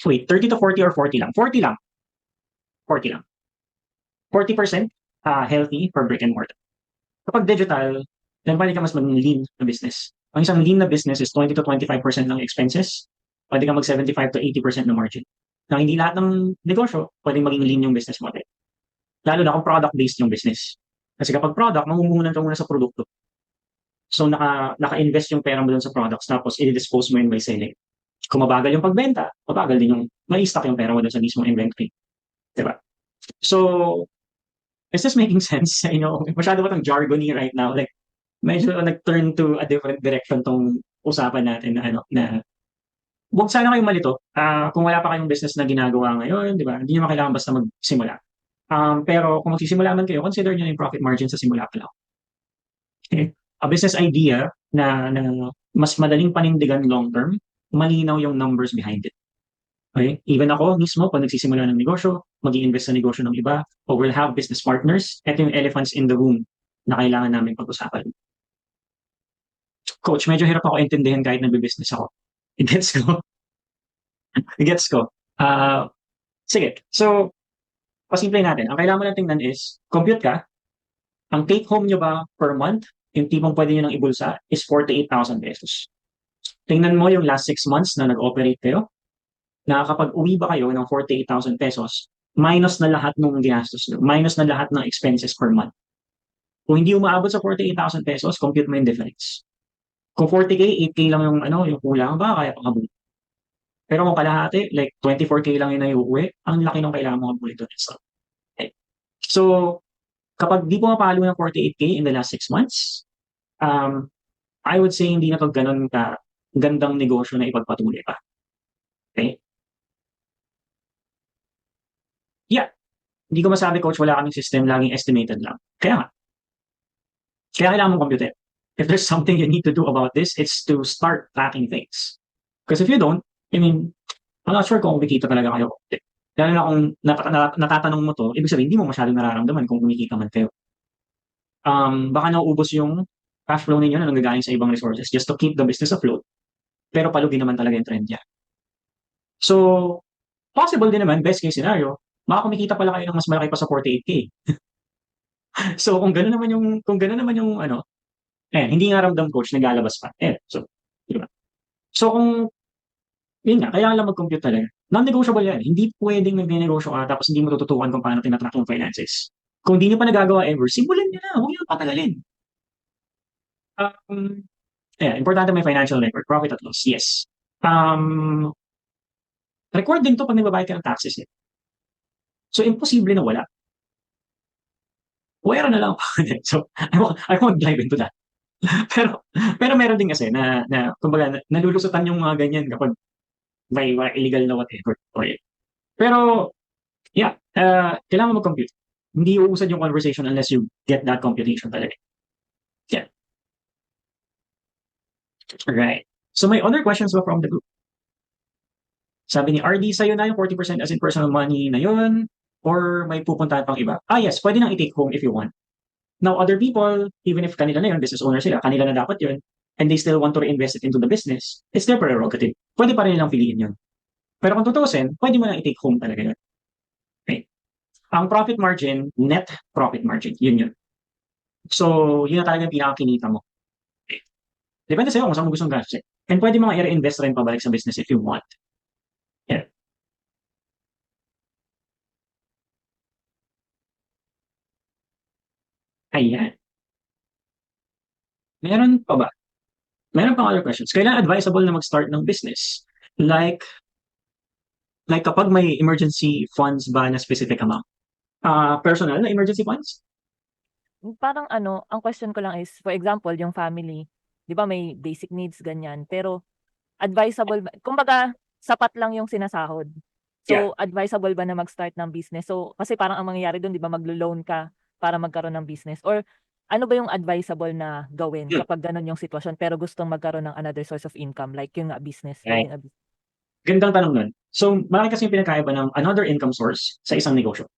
Wait, 30 to 40 or 40 lang? 40 lang. 40 lang. 40% healthy for brick and mortar. Kapag digital, then pwede ka mas maging lean na business. Ang isang lean na business is 20 to 25% ng expenses. Pwede ka mag 75 to 80% na margin. Na hindi lahat ng negosyo pwedeng maging lean yung business model. Lalo na kung product-based yung business. Kasi kapag product, mamumuhunan ka muna sa produkto. So naka-invest yung pera mo dun sa products tapos i-dispose mo yun by selling. Kung mabagal yung pagbenta, mabagal din yung ma-stock yung pera mo dun sa mismong inventory. Diba? So, is this making sense? I know, masyado ba itong jargony right now? Like, medyo nag-turn to a different direction tong usapan natin na ano, na huwag sana kayong malito. Kung wala pa kayong business na ginagawa ngayon, di ba? Hindi nyo kailangan basta magsimula. Pero kung magsisimula man kayo, consider nyo yung profit margin sa simula pa lang. Okay? A business idea na mas madaling panindigan long term, malinaw yung numbers behind it. Okay? Even ako mismo, pag nagsisimula ng negosyo, mag-i-invest sa negosyo ng iba, or we'll have business partners, ito yung elephants in the room na kailangan namin pag-usapan. Coach, medyo hirap ako intindihin kahit nagbe-business ako. I-gets ko. I-gets ko. Sige. So, pasimple natin. Ang kailangan mo lang tingnan is, compute ka, ang take home nyo ba per month, yung tipong pwede nyo nang ibulsa, is 48,000 pesos. Tingnan mo yung last 6 months na nag-operate kayo, nakakapag-uwi ba kayo ng 48,000 pesos, minus na lahat ng ginastos nyo, minus na lahat ng expenses per month. Kung hindi umaabot sa 48,000 pesos, compute mo yung difference. Kung 40K, 8K lang yung yung kulang, ba kaya pang abot. Pero kung kalahati, like 24K lang yun na iuwi, ang laki ng kailangan mo abuli doon. Okay. So, kapag di pumapalo ng 48K in the last 6 months, I would say hindi na to ganun ka gandang negosyo na ipagpatuloy pa. Okay? Yeah. Hindi ko masabi, coach, wala kaming system, laging estimated lang. Kaya nga. Kaya kailangan mong compute. If there's something you need to do about this, it's to start tracking things. Because if you don't, I mean, I'm not sure kung kumikita talaga kayo. Lalo na kung natatanong mo to, ibig sabihin, hindi mo masyadong nararamdaman kung kumikita man kayo. Baka nauubos yung cash flow ninyo na nanggagaling sa ibang resources just to keep the business afloat. Pero palugi naman talaga yung trend niya. So, possible din naman, best case scenario, makakumikita pala kayo ng mas malaki pa sa 48K. So, kung gano'n naman yung hindi nga ramdam coach, naglalabas pa. So, di ba? So, yun nga, kailangan lang mag-compute talaga. Non-negotiable yan. Hindi pwedeng nagne-negosyo ka tapos hindi mo tututukan kung paano tinatrack yung finances. Kung hindi nyo pa nagagawa ever, simulan nyo na. Huwag nyo patagalin. Importante may financial record. Profit at loss, yes. Record din to pag nagbabayad ka ng taxes. So, imposible na wala. Where na lang ako. So, I won't dive into that. pero meron din kasi na kumbaga, nalulusutan yung mga ganyan kapag may illegal na whatever. Okay. Pero, yeah, kailangan mo mag-compute. Hindi uusad yung conversation unless you get that computation talaga. Yeah. Right. So may other questions ba from the group? Sabi ni RD, sa'yo na yung 40% as in personal money na yun? Or may pupuntahan pang iba? Yes, pwede nang i-take home if you want. Now, other people, even if kanila na yun, business owner sila, kanila na dapat yun, and they still want to reinvest it into the business, it's their prerogative. Pwede pa rin nilang piliin yun. Pero kung tutuusin, pwede mo nang i-take home talaga yun. Okay. Ang profit margin, net profit margin, yun yun. So, yun na talaga yung pinakakinita mo. Okay. Depende sa'yo kung saan mo gustong gastos. And pwede mga i-reinvest rin pabalik sa business if you want. Yeah. Ayan. Meron pa ba? Meron pang other questions. Kailan advisable na mag-start ng business? Like, like kapag may emergency funds ba na specific amount? Personal na emergency funds? Parang ano, ang question ko lang is, for example, yung family, 'di ba may basic needs ganyan, pero advisable ba kumbaga sapat lang yung sinasahod. Yeah. So, advisable ba na mag-start ng business? So, kasi parang ang mangyayari dun 'di ba maglo-loan ka para magkaroon ng business or ano ba yung advisable na gawin Hmm. kapag gano'n yung sitwasyon pero gustong magkaroon ng another source of income like yung nga business, Right. building a business? Gandang tanong nun. So, malaki kasi yung pinagkaiba ng another income source sa isang negosyo.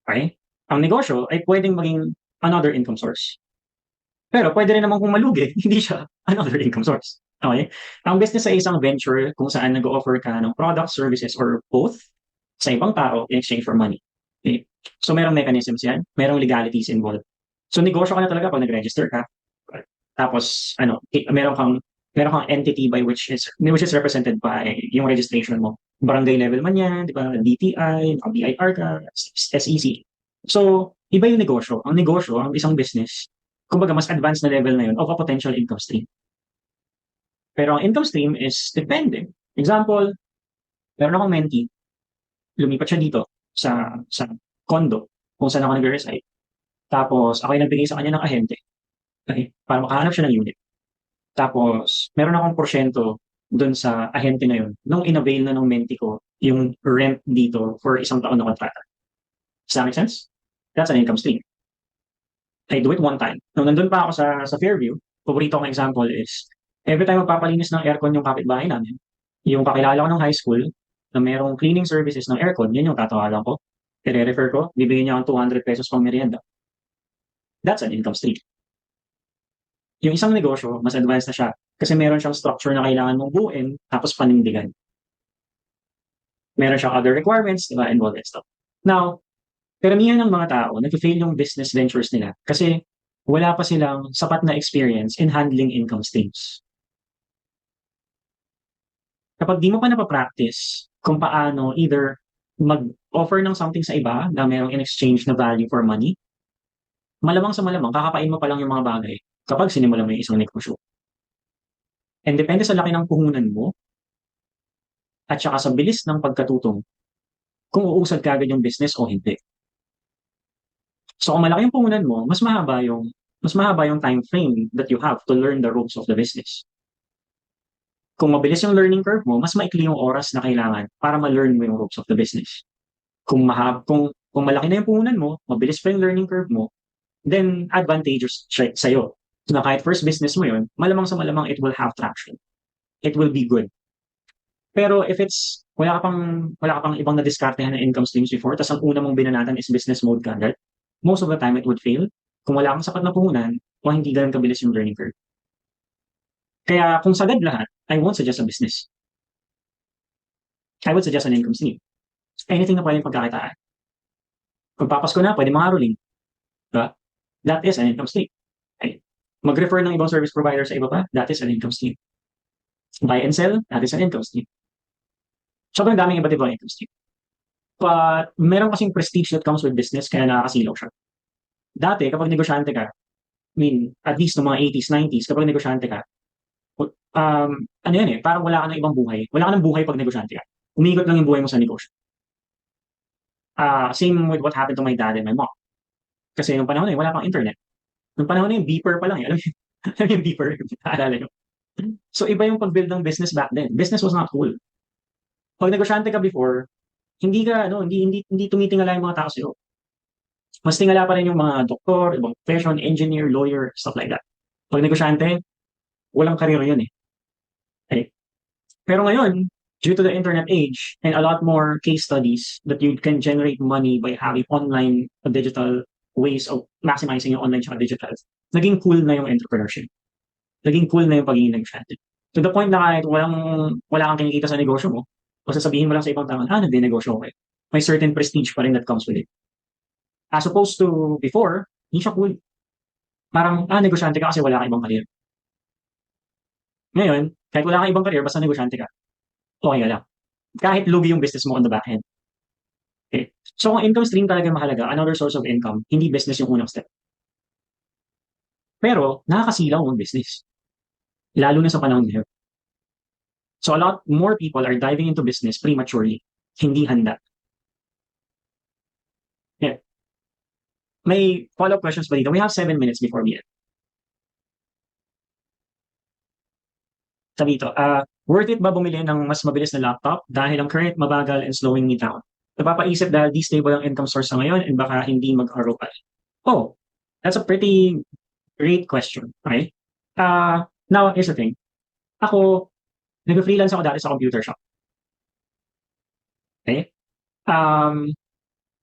Okay? Ang negosyo ay pwedeng maging another income source. Pero pwede rin naman kung malugi, hindi siya another income source. Okay? Ang business ay isang venture kung saan nag-offer ka ng products, services, or both sa ibang tao in exchange for money. Okay? So, merong mechanisms yan, merong legalities involved. So, negosyo ka na talaga pag nag-register ka. Tapos, meron kang entity by which is represented by yung registration mo. Barangay level man yan, di ba? DTI, BIR ka, SEC. So, iba yung negosyo. Ang negosyo, ang isang business, kumbaga mas advanced na level na yun of a potential income stream. Pero ang income stream is depending. Example, meron akong mentee, lumipat siya dito sa condo kung saan ako nag-reside. Tapos, ako yung nagbigay sa kanya ng ahente. Okay? Para makahanap siya ng unit. Tapos, meron akong porsyento dun sa ahente na yun nung in-avail na ng mentee ko yung rent dito for isang taon na kontrata. Does that make sense? That's an income stream. I do it one time. Nung nandun pa ako sa Fairview, paborito kong example is, every time magpapalinis ng aircon yung kapitbahay namin, yung kakilala ko ng high school, na merong cleaning services ng aircon, yun yung tatawagan ko. I-refer ko, bibigyan niya akong 200 pesos pang merienda. That's an income stream. Yung isang negosyo, mas advanced na siya kasi meron siyang structure na kailangan mong buuin tapos panindigan. Meron siyang other requirements, di ba, and all that stuff. Now, karamihan ng mga tao, nag-fail yung business ventures nila kasi wala pa silang sapat na experience in handling income streams. Kapag di mo pa napapractice kung paano either mag-offer ng something sa iba na merong in exchange na value for money, malamang sa malamang, kakapain mo pa lang yung mga bagay kapag sinimulan mo yung isang negosyo. And depende sa laki ng puhunan mo at saka sa bilis ng pagkatutong kung uusad ka agad yung business o hindi. So kung malaki yung puhunan mo, mas mahaba yung time frame that you have to learn the ropes of the business. Kung mabilis yung learning curve mo, mas maikli yung oras na kailangan para ma-learn mo yung ropes of the business. Kung malaki na yung puhunan mo, mabilis pa yung learning curve mo, then advantageous siya sa'yo. So na kahit first business mo yun, malamang sa malamang it will have traction. It will be good. Pero if it's wala ka pang ibang nadiskartehan na income streams before, tas ang una mong binanatan is business mode ka agad, most of the time it would fail kung wala kang sapat na puhunan o hindi gano'n kabilis yung learning curve. Kaya kung sagad lahat, I won't suggest a business. I would suggest an income stream. Anything na pwedeng pagkakitaan. Pagpapasko na, pwede mangaroling. Diba? That is an income stream. Okay. Mag-refer ng ibang service provider sa iba pa, that is an income stream. Buy and sell, that is an income stream. Sobrang daming iba't ibang income stream. But meron kasing prestige that comes with business kaya nakakasilaw siya. Dati, kapag negosyante ka, I mean, at least no mga 80s, 90s, kapag negosyante ka, ano yan eh, parang wala ka ng ibang buhay. Wala ka ng buhay pag negosyante ka. Umiikot lang yung buhay mo sa negosyo. Same with what happened to my dad and my mom. Kasi nung panahon na yun, wala pang internet. Nung panahon na yun, beeper pa lang eh. Alam mo yung beeper? Naalala nyo? So, iba yung pag-build ng business back then. Business was not cool. Pag negosyante ka before, hindi ka ano, hindi tumitingala yung mga tao sa'yo. Mas tingala pa rin yung mga doktor, ibang profession, engineer, lawyer, stuff like that. Pag negosyante, walang career yun eh. Okay? Pero ngayon, due to the internet age and a lot more case studies that you can generate money by having online digital ways of maximizing yung online tsaka digital, naging cool na yung entrepreneurship. Naging cool na yung pagiging negosyante. To the point na kahit wala kang kinikita sa negosyo mo, o sasabihin mo lang sa ibang tao, nagde-negosyo ako eh. May certain prestige pa rin that comes with it. As opposed to before, hindi siya cool. Parang, negosyante ka kasi wala kang ibang career. Ngayon, kahit wala kang ibang career, basta negosyante ka, okay ka lang. Kahit lugi yung business mo on the back end. Okay? So, kung income stream talaga mahalaga, another source of income, hindi business yung unang step. Pero, nakakasilaw ang business. Lalo na sa panahon ngayon. So, a lot more people are diving into business prematurely. Hindi handa. Yeah. May follow-up questions ba dito? We have 7 minutes before we end. Sabi dito, worth it ba bumili ng mas mabilis na laptop dahil ang current mabagal and slowing me down? Napapaisip dahil di stable ang income source na ngayon and baka hindi mag-ROI. Oh, that's a pretty great question. Okay? Now, here's the thing. Ako, nag-freelance ako dati sa computer shop. Okay?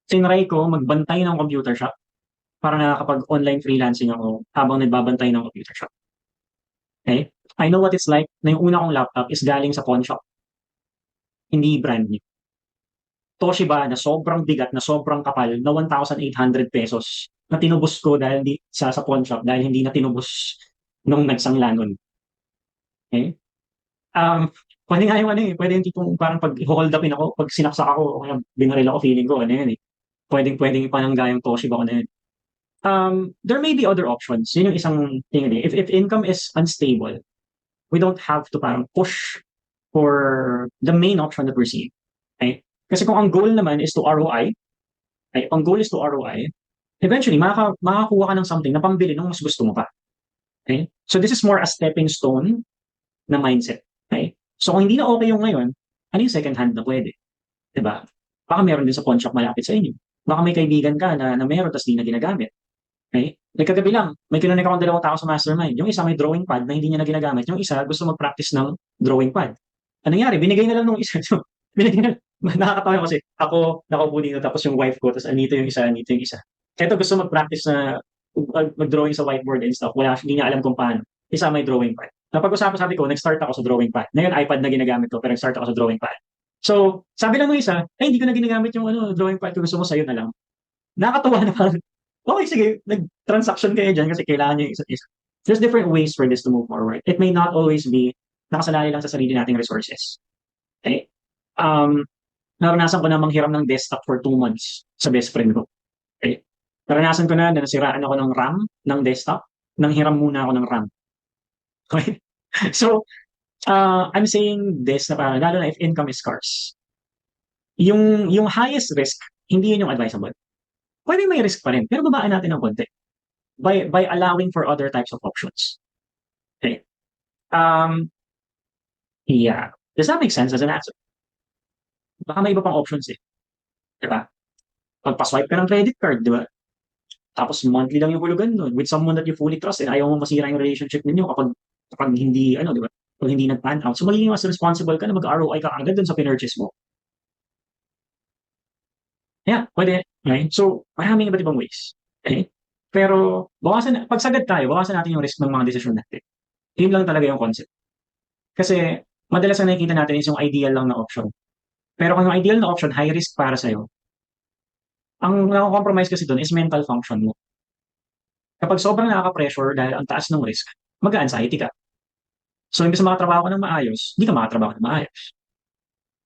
Tinry ko magbantay ng computer shop para nakakapag-online freelancing ako habang nagbabantay ng computer shop. Okay? I know what it's like na yung una kong laptop is galing sa pawn shop. Hindi brand new. Toshiba na sobrang bigat, na sobrang kapal, na 1,800 pesos na tinubos ko dahil sa pawn shop dahil hindi na tinubos nung nagsangla nun. Okay? Pwede nga yung ano eh, pwede yung tipong parang pag hold upin ako, pag sinaksak ako, o kaya binaril ako, feeling ko, ano yun eh. Pwedeng ipananggayang Toshiba ko na yun. There may be other options. Yun yung isang thing eh. If income is unstable, we don't have to parang push for the main option that we're seeing. Okay? Kasi kung ang goal naman is to ROI, okay, ang goal is to ROI, eventually, makakuha ka ng something na pambili nung mas gusto mo pa. Okay? So this is more a stepping stone na mindset. Okay? So kung hindi na okay yung ngayon, ano yung second hand na pwede? Diba? Baka meron din sa pawn shop malapit sa inyo. Baka may kaibigan ka na meron tas di na ginagamit. Okay? Like kagabi lang, may kinunik akong 2 tao sa mastermind. Yung isa may drawing pad na hindi niya na ginagamit. Yung isa gusto mag-practice ng drawing pad. Ano nangyari? Binigay na lang nung isa. Binigay na. Nakakatawa kasi ako nakaupo dito tapos yung wife ko tapos anito yung isa. Ito gusto mag-practice na mag-drawing sa whiteboard and stuff. Hindi niya alam kung paano. Isa may drawing pad. Napag-usapan sabi ko, nag-start ako sa drawing pad. Ngayon iPad na ginagamit ko pero nag-start ako sa drawing pad. So, sabi lang ng isa, hindi ko na ginagamit yung drawing pad ko. Gusto mo sa'yo na lang. Nakakatawa na parang, okay, sige, nag-transaction kayo dyan kasi kailangan nyo yung isa't isa. There's different ways for this to move forward. It may not always be nakasalalay lang sa sarili nating resources. Okay? Naranasan ko na manghiram ng desktop for 2 months sa best friend ko. Okay? Naranasan ko na nasiraan ako ng RAM ng desktop, nanghiram muna ako ng RAM. Okay? So, I'm saying this na parang, lalo na if income is scarce. Yung highest risk, hindi yun yung advisable. Pwede may risk pa rin, pero babaan natin ng konti. By allowing for other types of options. Okay? Yeah. Does that make sense as an answer? Baka may iba pang options eh. Diba? Pagpa-swipe ka ng credit card, diba? Tapos monthly lang yung hulugan doon with someone that you fully trust and ayaw mo masira yung relationship ninyo kapag hindi, diba? Kapag hindi nag-pan out. So magiging mas responsible ka na mag-ROI ka agad doon sa pinurchase mo. Yeah, pwede. Okay? So, maraming iba't ibang ways. Okay? Pero, pag sagad tayo, bawasan natin yung risk ng mga desisyon natin. Yun lang talaga yung concept. Kasi, madalas na nakikita natin is yung ideal lang na option. Pero kung yung ideal na option, high risk para sa'yo, ang nakakompromise kasi doon is mental function mo. Kapag sobrang nakaka-pressure dahil ang taas ng risk, mag-anxiety ka. So, imbes na makatrabaho ka ng maayos, hindi ka makatrabaho ng maayos.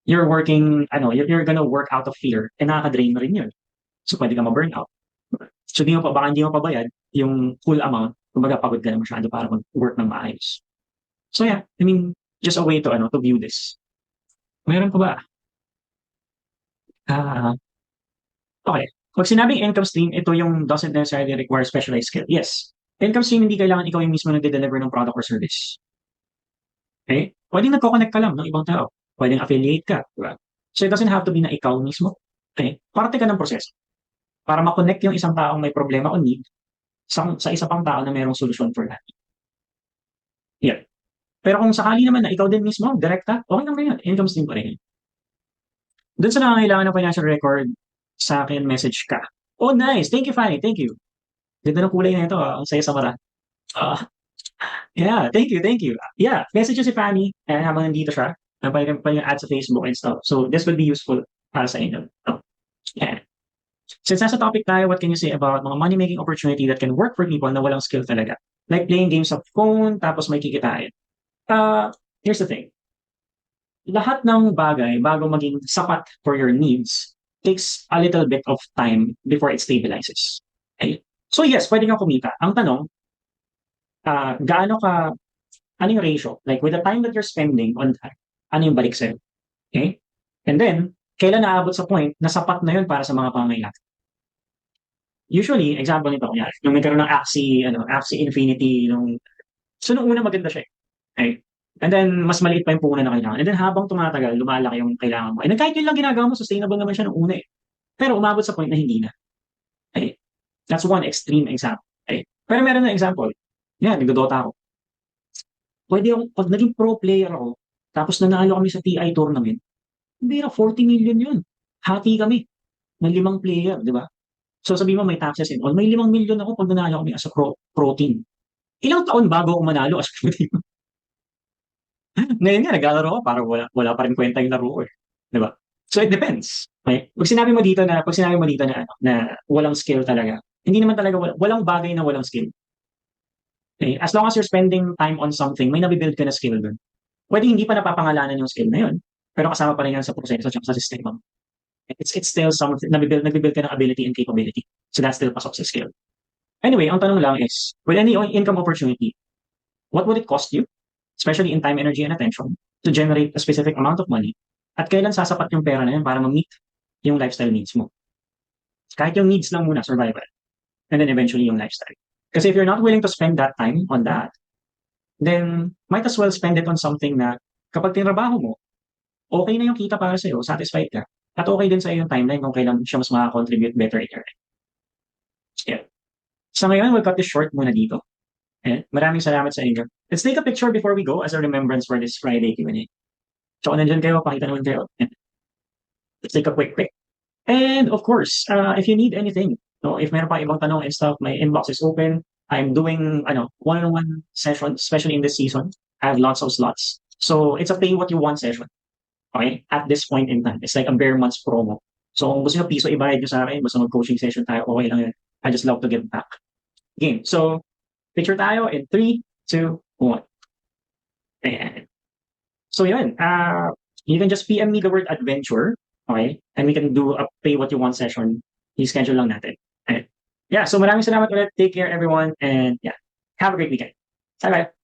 You're gonna work out of fear, and nakaka-drain na rin yun. So, pwede ka ma-burn out. So, baka hindi mo pabayad yung full amount, kumbaga pagod ka na masyado para mag-work ng maayos. So, yeah, I mean, just a way to view this. Meron pa ba? Okay. Pag sinabing income stream, ito yung doesn't necessarily require specialized skill. Yes. Income stream, hindi kailangan ikaw yung mismo nagde-deliver ng product or service. Okay? Pwedeng nagko-connect ka lang ng ibang tao. Pwedeng affiliate ka. Diba? So it doesn't have to be na ikaw mismo. Okay? Parte ka ng proseso. Para ma-connect yung isang taong may problema o need sa isa pang tao na mayroong solusyon for that. Yeah. Pero kung sakali naman na ikaw din mismo, direkta, okay lang rin yun. Income stream pa rin. Doon sa nangangailangan ng financial record, sa akin message ka. Oh, nice. Thank you, Fanny. Thank you. Ganda ng kulay na ito. Ang saya sa mata. Ah, yeah, thank you, thank you. Yeah, message nyo si Fanny habang nandito siya. Pwede yung add sa Facebook and stuff. So this would be useful para sa inyo. Oh, yeah. Since nasa topic tayo, what can you say about mga money-making opportunity that can work for people na walang skill talaga? Like playing games sa phone, tapos may kikitain. Here's the thing. Lahat ng bagay, bago maging sapat for your needs, takes a little bit of time before it stabilizes. Okay? So yes, pwede kang kumita. Ang tanong, gaano ka, ano yung ratio? Like with the time that you're spending on that, ano yung balik sa'yo? Okay? And then, kailan naabot sa point na sapat na yun para sa mga pangangailangan? Usually, example nito, yan, nung nagkaroon ng Axie Infinity, so nung una maganda siya. Okay? And then, mas maliit pa yung puhunan na kailangan. And then, habang tumatagal, lumalaki yung kailangan mo. And then, kahit yun lang ginagawa mo, sustainable naman siya nung una eh. Pero umabot sa point na hindi na. Okay? That's one extreme example. Okay? Pero meron na example. Yan, nagdodota ako. Pwede yung, pag naging pro player ako, tapos nanalo kami sa TI tournament, hindi na 40 million yun. Hati kami ng 5 player, di ba? So sabihin mo may taxes and all, may 5 million ako pag nanalo kami as a pro team. Ilang taon bago ako manalo as pro team? Ngayon nga, naglalaro ko, parang wala pa rin kwenta yung laro ko eh. Di ba? So it depends. Okay? Pag sinabi mo dito na walang skill talaga, hindi naman talaga, walang bagay na walang skill. Okay? As long as you're spending time on something, may nabibuild ka na skill dun. Pwede hindi pa napapangalanan yung skill na yun, pero kasama pa rin yan sa proseso at sa sistema. It's still something, nabibuild ka ng ability and capability. So that still pasok sa skill. Anyway, ang tanong lang is, with any income opportunity, what would it cost you, especially in time, energy, and attention, to generate a specific amount of money? At kailan sasapat yung pera na yun para ma-meet yung lifestyle needs mo? Kahit yung needs lang muna, survival. And then eventually yung lifestyle. Kasi if you're not willing to spend that time on that, then might as well spend it on something na kapag tinrabaho mo, okay na yung kita para sa'yo, satisfied ka, at okay din sa'yo yung timeline kung kailan siya mas makakontribute better in your life. Yeah. So ngayon, we'll cut this short muna dito. And maraming salamat sa inyo. Let's take a picture before we go as a remembrance for this Friday Q&A. So kung nandyan kayo, pakita naman kayo. Let's take a quick pic. And of course, if you need anything, no, if meron pa ibang tanong and stuff, my inbox is open. I'm doing one-on-one sessions, especially in this season. I have lots of slots. So it's a pay what you want session. Okay? At this point in time. It's like a bare months promo. So kung gusto nyo piso, ibayad nyo sa akin. Basta mag-coaching session tayo, okay lang yun. I just love to give back. Game. So, picture tayo in 3, 2, 1. Ayan. So yun, you can just PM me the word adventure, okay? And we can do a pay what you want session. I-schedule lang natin. Ayan. Yeah, so maraming salamat ulit. Take care everyone and yeah, have a great weekend. Bye-bye.